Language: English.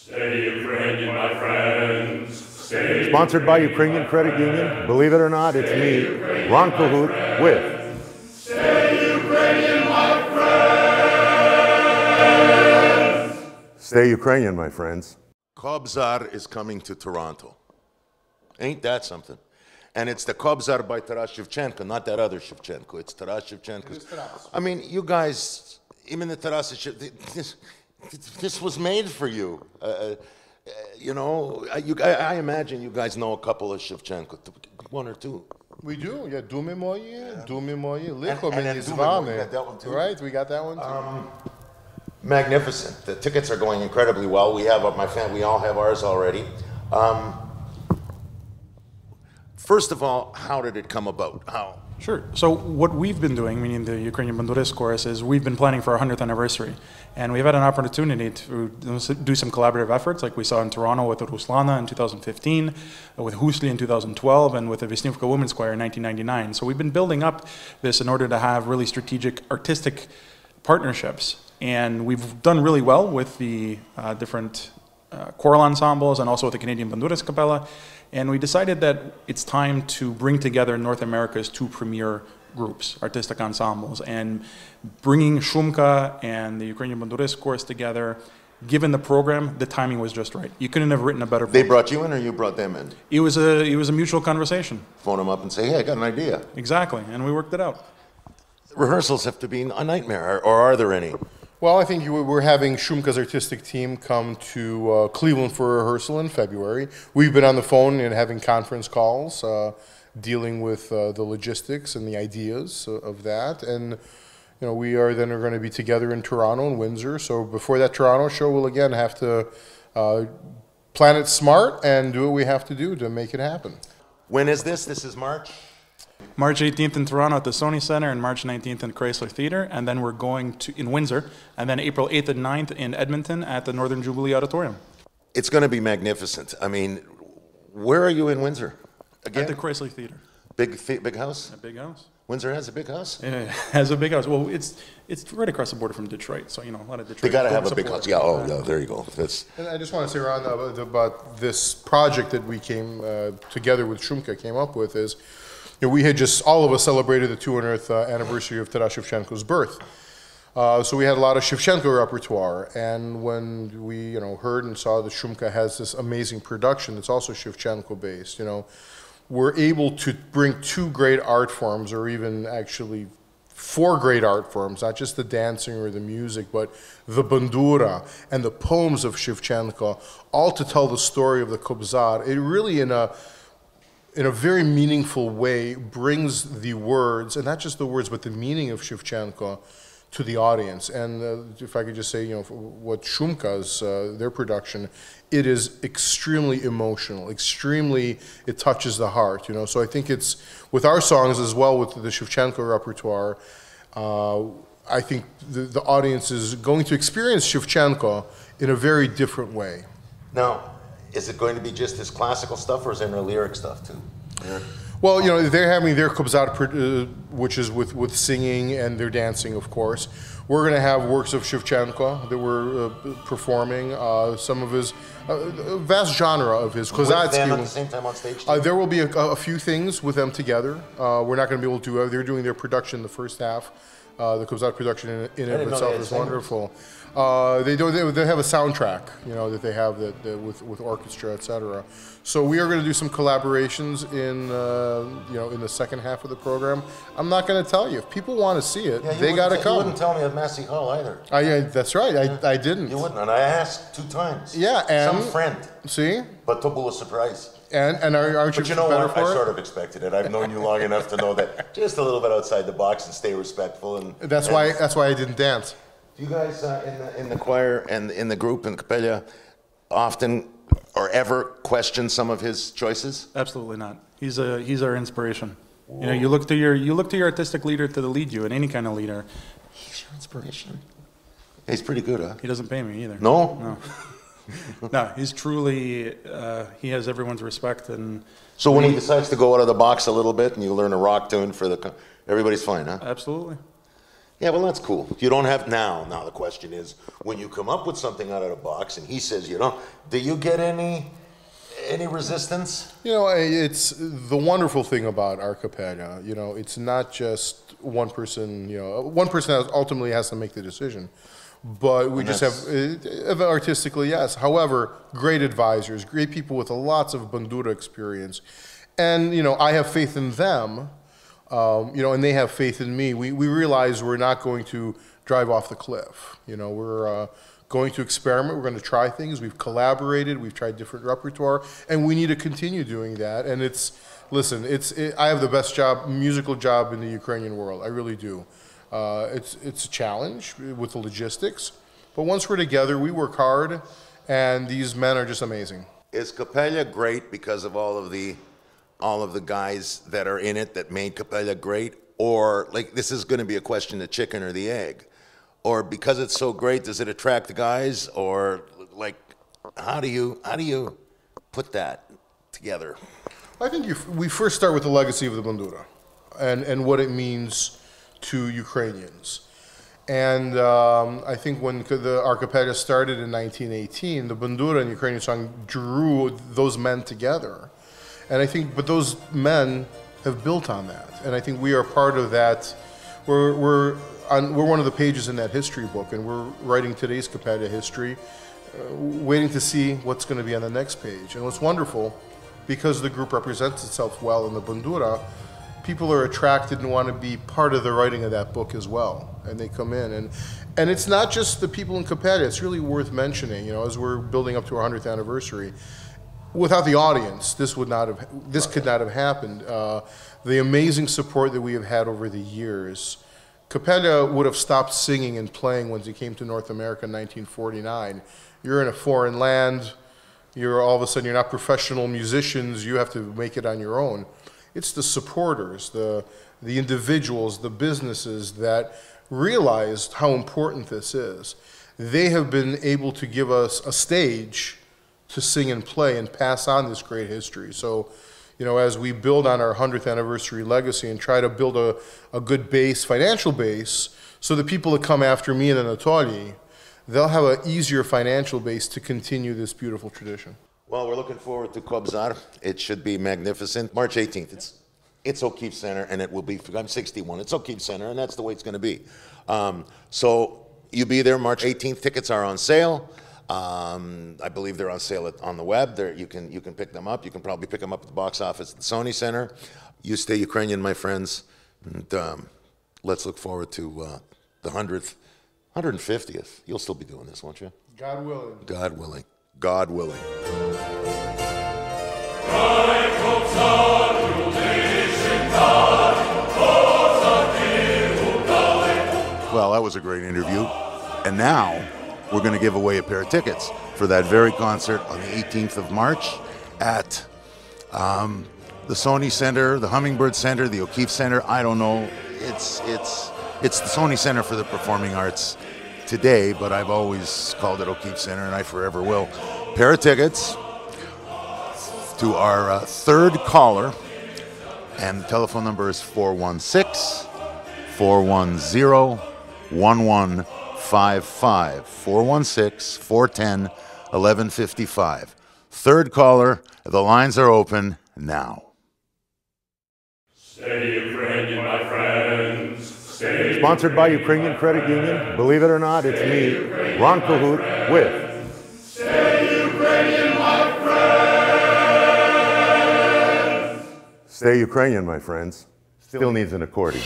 Stay Ukrainian, my friends. Stay Sponsored by Ukrainian Credit Union. Believe it or not, it's me, Ron Cahoot, with Stay Ukrainian, my friends. Stay Ukrainian, my friends. Kobzar is coming to Toronto. Ain't that something? And it's the Kobzar by Taras Shevchenko, not that other Shevchenko. It's Taras Shevchenko. I mean, you guys, even the Taras, this was made for you. You know, I imagine you guys know a couple of Shevchenko, one or two. We do, yeah. Dumy moje, licho meni z vami. Right, we got that one too. Magnificent. The tickets are going incredibly well. We have my family. We all have ours already. First of all, how did it come about? How? Sure. So what we've been doing, meaning the Ukrainian Banduris chorus, is we've been planning for our 100th anniversary. And we've had an opportunity to do some collaborative efforts, like we saw in Toronto with Ruslana in 2015, with Husli in 2012, and with the Visnivka Women's Choir in 1999. So we've been building up this in order to have really strategic artistic partnerships. And we've done really well with the different choral ensembles and also with the Canadian Banduras Capella. And we decided that it's time to bring together North America's two premier groups, artistic ensembles, and bringing Shumka and the Ukrainian Banduris chorus together. Given the program, the timing was just right. You couldn't have written a better program. They brought you in, or you brought them in? It was a mutual conversation. Phone them up and say, hey, I got an idea. Exactly, and we worked it out. Rehearsals have to be a nightmare, or are there any? Well, I think we're having Shumka's artistic team come to Cleveland for a rehearsal in February. We've been on the phone and having conference calls, dealing with the logistics and the ideas of that. And you know, we are then going to be together in Toronto and Windsor. So before that Toronto show, we'll again have to plan it smart and do what we have to do to make it happen. When is this? This is March? March 18th in Toronto at the Sony Center and March 19th in Chrysler Theatre, and then we're going to in Windsor, and then April 8th and 9th in Edmonton at the Northern Jubilee Auditorium. It's going to be magnificent. I mean, where are you in Windsor? Again? At the Chrysler Theatre. Big house? A big house. Windsor has a big house? Yeah, it has a big house. Well, it's right across the border from Detroit, so you know a lot of Detroit. They got to have a big house. Yeah. Oh, yeah. There you go. And I just want to say, Ron, about this project that we came together with Shumka came up with is. You know, we had just, all of us celebrated the 200th anniversary of Taras Shevchenko's birth. So we had a lot of Shevchenko repertoire. And when we, heard and saw that Shumka has this amazing production that's also Shevchenko based, we're able to bring two great art forms, or even actually four great art forms, not just the dancing or the music, but the bandura and the poems of Shevchenko, all to tell the story of the Kobzar. It really, in a very meaningful way, brings the words, and not just the words, but the meaning of Shevchenko to the audience. And if I could just say, what Shumka's, their production, it is extremely emotional, it touches the heart, So I think it's, with our songs as well, with the Shevchenko repertoire, I think the audience is going to experience Shevchenko in a very different way. Now, is it going to be just this classical stuff, or is there no lyric stuff too? Yeah. Well, they're having their Kobzar, which is with singing, and their dancing, of course. We're going to have works of Shevchenko that we're performing. Some of his, a vast genre of his. With them at the same time on stage? There will be a few things with them together. We're not going to be able to. They're doing their production the first half. The Kobzar production in and of itself is wonderful. They have a soundtrack, that they have with orchestra, etc. So we are going to do some collaborations in the second half of the program. I'm not going to tell you. If people want to see it, they got to come. You wouldn't tell me at Massey Hall either. Yeah, that's right. I didn't. You wouldn't, and I asked 2 times. Yeah, and some friend. See. But Tobu a surprise. And aren't you better for it? I sort of expected it. I've known you long enough to know that just a little bit outside the box and stay respectful. And that's why I didn't dance. Do you guys in the choir and in the group in Capella often or ever question some of his choices? Absolutely not. He's our inspiration. Whoa. You look to your artistic leader to lead you, and any kind of leader. He's your inspiration. He's pretty good, huh? He doesn't pay me either. No. No, he's truly, he has everyone's respect. And so when he decides to go out of the box a little bit and you learn a rock tune for everybody's fine, huh? Absolutely. Yeah, well, that's cool. You don't have now. Now the question is, when you come up with something out of the box, and he says you don't, do you get any resistance? You know, it's the wonderful thing about Arcapedia. You know, it's not just one person. You know, one person ultimately has to make the decision. But we just have, artistically, yes. However, great advisors, great people with lots of bandura experience. And, you know, I have faith in them, you know, and they have faith in me. We realize we're not going to drive off the cliff. You know, we're going to experiment. We're going to try things. We've collaborated. We've tried different repertoire. And we need to continue doing that. And listen, I have the best musical job in the Ukrainian world. I really do. It's a challenge with the logistics, but once we're together, we work hard, and these men are just amazing. Is Capella great because of all of the guys that are in it that made Capella great, or like this is going to be a question: the chicken or the egg, or because it's so great, does it attract the guys, or like how do you put that together? I think we first start with the legacy of the bandura, and what it means to Ukrainians. And I think when the Arcapedia started in 1918, the bandura and Ukrainian song drew those men together. And I think, but those men have built on that. And I think we are part of that. We're one of the pages in that history book, and we're writing today's Arcapedia history, waiting to see what's going to be on the next page. And what's wonderful, because the group represents itself well in the bandura, people are attracted and want to be part of the writing of that book as well, and they come in. And it's not just the people in Arcapedia. It's really worth mentioning, you know, as we're building up to our 100th anniversary. Without the audience, this could not have happened. The amazing support that we have had over the years. Arcapedia would have stopped singing and playing when they came to North America in 1949. You're in a foreign land. You're all of a sudden, you're not professional musicians. You have to make it on your own. It's the supporters, the individuals, the businesses that realized how important this is. They have been able to give us a stage to sing and play and pass on this great history. So, you know, as we build on our 100th anniversary legacy and try to build a good base, financial base, so the people that come after me and Anatoly, they'll have an easier financial base to continue this beautiful tradition. Well, we're looking forward to Kobzar. It should be magnificent. March 18th, it's O'Keefe Center, and it will be, I'm 61, it's O'Keefe Center, and that's the way it's going to be. So you be there March 18th. Tickets are on sale. I believe they're on sale on the web. You can pick them up. You can probably pick them up at the box office at the Sony Center. You stay Ukrainian, my friends, and let's look forward to the 100th, 150th. You'll still be doing this, won't you? God willing. God willing. God willing. Well, that was a great interview. And now we're going to give away a pair of tickets for that very concert on the 18th of March at the Sony Center, the Hummingbird Center, the O'Keefe Center. I don't know. It's the Sony Center for the Performing Arts today, but I've always called it O'Keefe Center, and I forever will. Pair of tickets to our third caller, and the telephone number is 416-410-1155. 416-410-1155. Third caller, the lines are open now. Stay Ukrainian, my friends. Stay Sponsored by Ukrainian Credit Union. Believe it or not, it's me, Ron Cahoot, with Stay Ukrainian, my friends. Stay Ukrainian, my friends. Still needs an accordion.